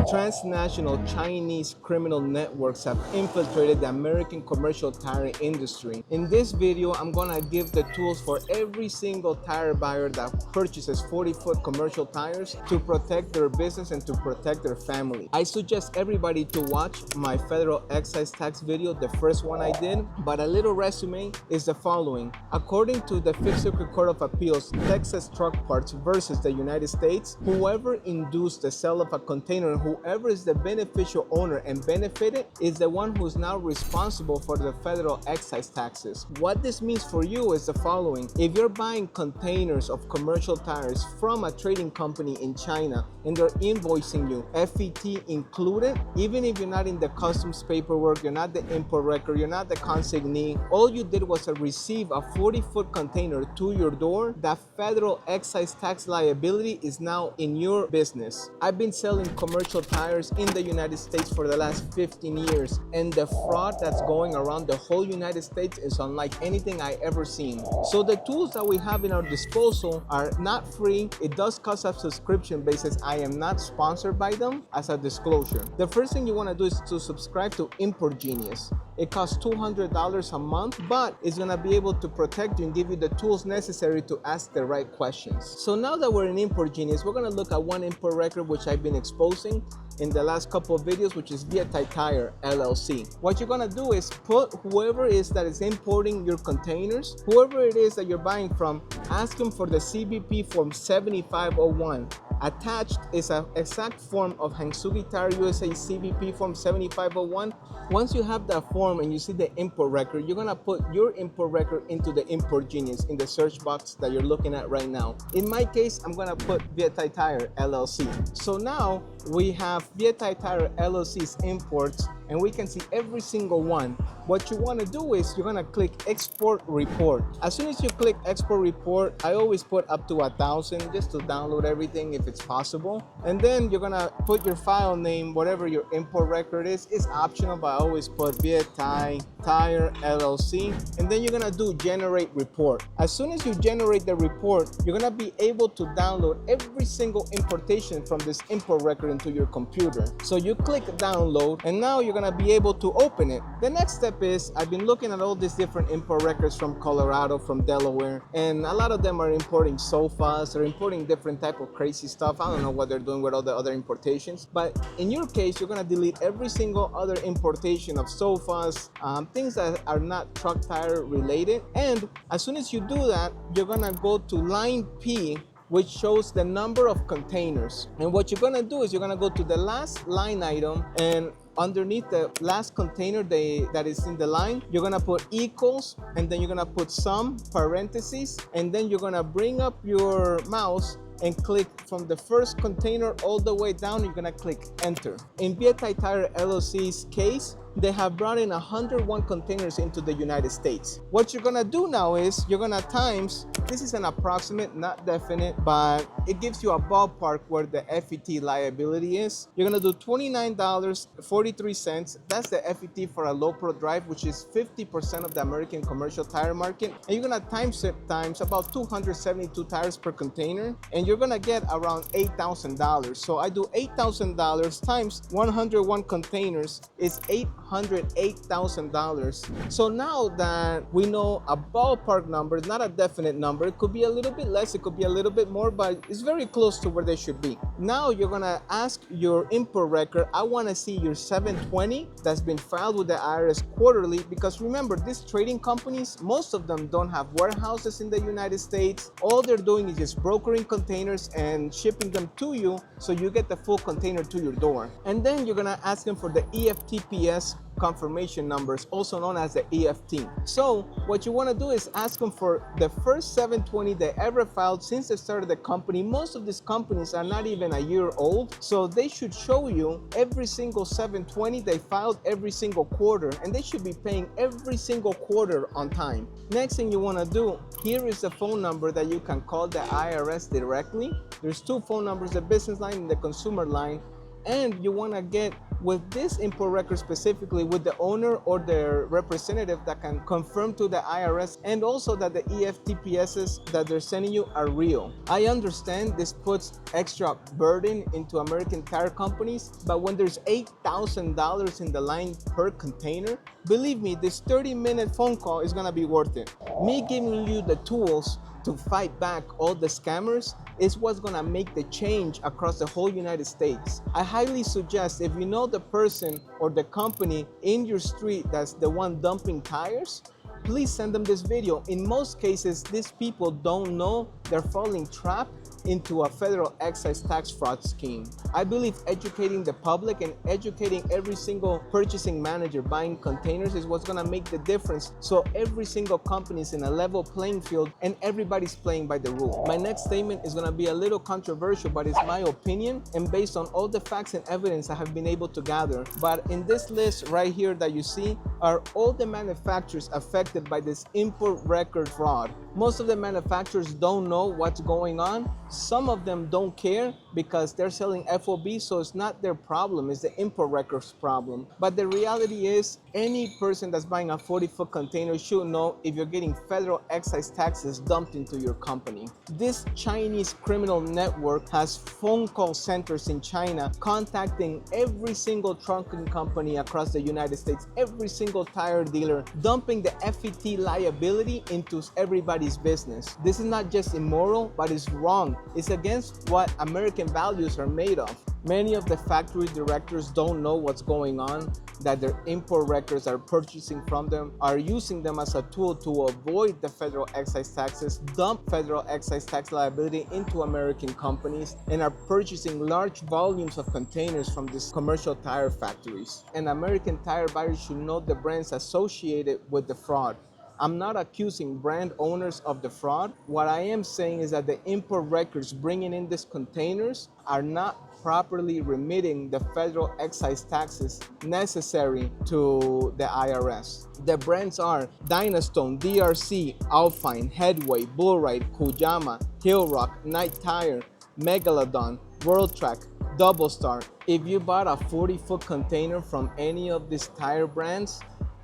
Transnational Chinese criminal networks have infiltrated the American commercial tire industry. In this video, I'm gonna give the tools for every single tire buyer that purchases 40-foot commercial tires to protect their business and to protect their family. I suggest everybody to watch my federal excise tax video, the first one I did, but a little resume is the following. According to the Fifth Circuit Court of Appeals, Texas truck parts versus the United States, whoever induced the sale of a container, whoever is the beneficial owner and benefited, is the one who's now responsible for the federal excise taxes. What this means for you is the following. If you're buying containers of commercial tires from a trading company in China and they're invoicing you, FET included, even if you're not in the customs paperwork, you're not the import record, you're not the consignee, all you did was receive a 40-foot container to your door, that federal excise tax liability is now in your business. I've been selling commercial tires in the United States for the last 15 years, and the fraud that's going around the whole United States is unlike anything I ever seen. So the tools that we have in our disposal are not free. It does cost a subscription basis. I am not sponsored by them, as a disclosure. The first thing you want to do is to subscribe to Import Genius. It costs $200 a month, but it's gonna be able to protect you and give you the tools necessary to ask the right questions. So now that we're in Import Genius, we're gonna look at one import record which I've been exposing in the last couple of videos, which is Vietnam Tire LLC. What you're gonna do is put whoever it is that is importing your containers, whoever it is that you're buying from, ask them for the CBP Form 7501. Attached is an exact form of Hangsugi Tire USA CBP Form 7501. Once you have that form and you see the import record, you're gonna put your import record into the Import Genius in the search box that you're looking at right now. In my case, I'm gonna put Vietnam Tire LLC. So now we have Vietnam Tire LLC's imports, and we can see every single one. What you wanna do is you're gonna click Export Report. As soon as you click Export Report, I always put up to 1,000 just to download everything if it's possible. And then you're gonna put your file name, whatever your import record is. It's optional, but I always put Vietnam Tire LLC. And then you're gonna do Generate Report. As soon as you generate the report, you're gonna be able to download every single importation from this import record into your computer. So you click Download, and now you're gonna be able to open it. The next step is, I've been looking at all these different import records from Colorado, from Delaware, and a lot of them are importing sofas, they're importing different type of crazy stuff. I don't know what they're doing with all the other importations, but in your case, you're gonna delete every single other importation of sofas, things that are not truck tire related. And as soon as you do that, you're gonna go to line P, which shows the number of containers. And what you're gonna do is you're gonna go to the last line item, and underneath the last container that is in the line, you're gonna put equals, and then you're gonna put some parentheses, and then you're gonna bring up your mouse and click from the first container all the way down. You're gonna click Enter. In Vietnam Tire LLC's case, they have brought in 101 containers into the United States. What you're gonna do now is you're gonna times, this is an approximate, not definite, but it gives you a ballpark where the FET liability is. You're gonna do $29.43. That's the FET for a low pro drive, which is 50% of the American commercial tire market. And you're gonna times it times about 272 tires per container, and you're gonna get around $8,000. So I do $8,000 times 101 containers is $808,000. So now that we know a ballpark number, it's not a definite number, it could be a little bit less, it could be a little bit more, but it's very close to where they should be. Now you're gonna ask your import record, I wanna see your 720 that's been filed with the IRS quarterly, because remember, these trading companies, most of them don't have warehouses in the United States. All they're doing is just brokering containers and shipping them to you, so you get the full container to your door. And then you're gonna ask them for the EFTPS confirmation numbers, also known as the EFT. So what you want to do is ask them for the first 720 they ever filed since they started the company. Most of these companies are not even a year old, so they should show you every single 720 they filed every single quarter, and they should be paying every single quarter on time. Next thing you want to do, here is the phone number that you can call the IRS directly. There's two phone numbers, the business line and the consumer line. And you want to get with this import record specifically with the owner or their representative that can confirm to the IRS and also that the EFTPSs that they're sending you are real. I understand this puts extra burden into American tire companies, but when there's $8,000 in the line per container, believe me, this 30-minute phone call is gonna be worth it. Me giving you the tools to fight back all the scammers is what's gonna make the change across the whole United States. I highly suggest if you know the person or the company in your street that's the one dumping tires, please send them this video. In most cases, these people don't know they're falling trapped into a federal excise tax fraud scheme. I believe educating the public and educating every single purchasing manager buying containers is what's gonna make the difference, so every single company is in a level playing field and everybody's playing by the rule. My next statement is gonna be a little controversial, but it's my opinion and based on all the facts and evidence I have been able to gather. But in this list right here that you see are all the manufacturers affected by this import record fraud. Most of the manufacturers don't know what's going on. Some of them don't care because they're selling FOB, so it's not their problem, it's the import records problem. But the reality is, any person that's buying a 40-foot container should know if you're getting federal excise taxes dumped into your company. This Chinese criminal network has phone call centers in China contacting every single trucking company across the United States, every single tire dealer, dumping the FET liability into everybody's business. This is not just immoral, but it's wrong. It's against what American values are made of. Many of the factory directors don't know what's going on, that their import records are purchasing from them, are using them as a tool to avoid the federal excise taxes, dump federal excise tax liability into American companies, and are purchasing large volumes of containers from these commercial tire factories. And American tire buyers should know the brands associated with the fraud. I'm not accusing brand owners of the fraud. What I am saying is that the import records bringing in these containers are not properly remitting the federal excise taxes necessary to the IRS. The brands are Dynastone, DRC, Alpine, Headway, Bullride, Kujama, Hillrock, Night Tire, Megalodon, WorldTrack, Double Star. If you bought a 40-foot container from any of these tire brands,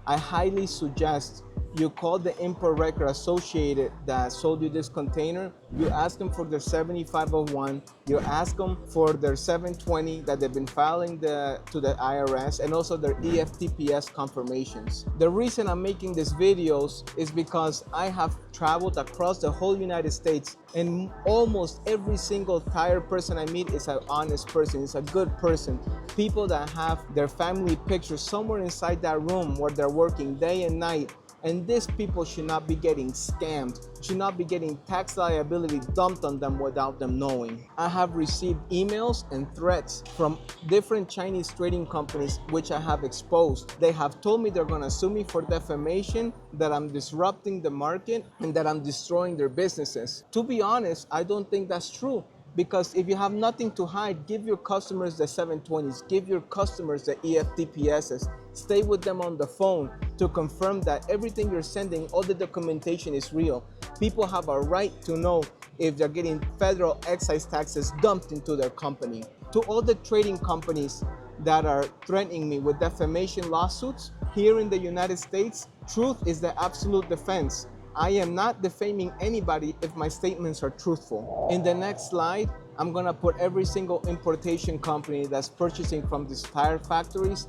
I highly suggest you call the import record associated that sold you this container. You ask them for their 7501, you ask them for their 720 that they've been filing to the IRS, and also their EFTPS confirmations. The reason I'm making these videos is because I have traveled across the whole United States, and almost every single tire person I meet is an honest person, is a good person. People that have their family pictures somewhere inside that room where they're working day and night. And these people should not be getting scammed, should not be getting tax liability dumped on them without them knowing. I have received emails and threats from different Chinese trading companies which I have exposed. They have told me they're gonna sue me for defamation, that I'm disrupting the market, and that I'm destroying their businesses. To be honest, I don't think that's true. Because if you have nothing to hide, give your customers the 720s, give your customers the EFTPSs, stay with them on the phone to confirm that everything you're sending, all the documentation is real. People have a right to know if they're getting federal excise taxes dumped into their company. To all the trading companies that are threatening me with defamation lawsuits, here in the United States, truth is the absolute defense. I am not defaming anybody if my statements are truthful. In the next slide, I'm gonna put every single importation company that's purchasing from these tire factories.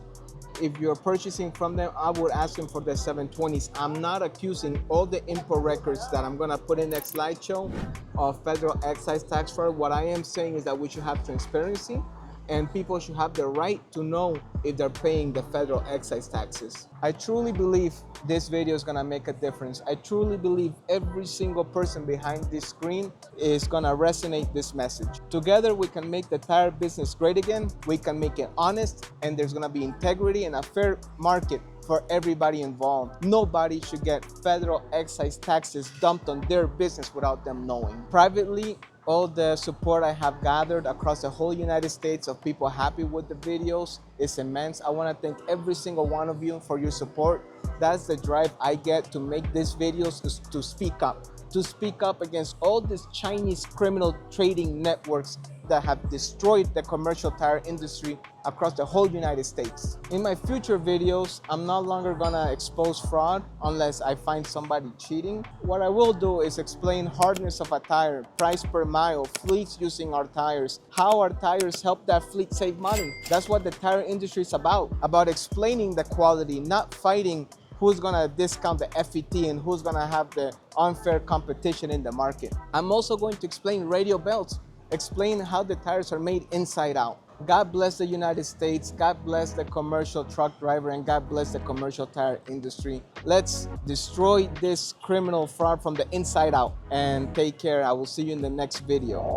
If you're purchasing from them, I would ask them for the 720s. I'm not accusing all the import records that I'm gonna put in next slideshow of federal excise tax fraud. What I am saying is that we should have transparency, and people should have the right to know if they're paying the federal excise taxes. I truly believe this video is gonna make a difference. I truly believe every single person behind this screen is gonna resonate this message. Together we can make the tire business great again, we can make it honest, and there's gonna be integrity and a fair market for everybody involved. Nobody should get federal excise taxes dumped on their business without them knowing. Privately, all the support I have gathered across the whole United States of people happy with the videos is immense. I want to thank every single one of you for your support. That's the drive I get to make these videos, is to speak up. to speak up against all these Chinese criminal trading networks that have destroyed the commercial tire industry across the whole United States. In my future videos, I'm no longer gonna expose fraud unless I find somebody cheating. What I will do is explain hardness of a tire, price per mile, fleets using our tires, how our tires help that fleet save money. That's what the tire industry is about explaining the quality, not fighting who's gonna discount the FET and who's gonna have the unfair competition in the market. I'm also going to explain radial belts, explain how the tires are made inside out. God bless the United States, God bless the commercial truck driver, and God bless the commercial tire industry. Let's destroy this criminal fraud from the inside out, and take care. I will see you in the next video.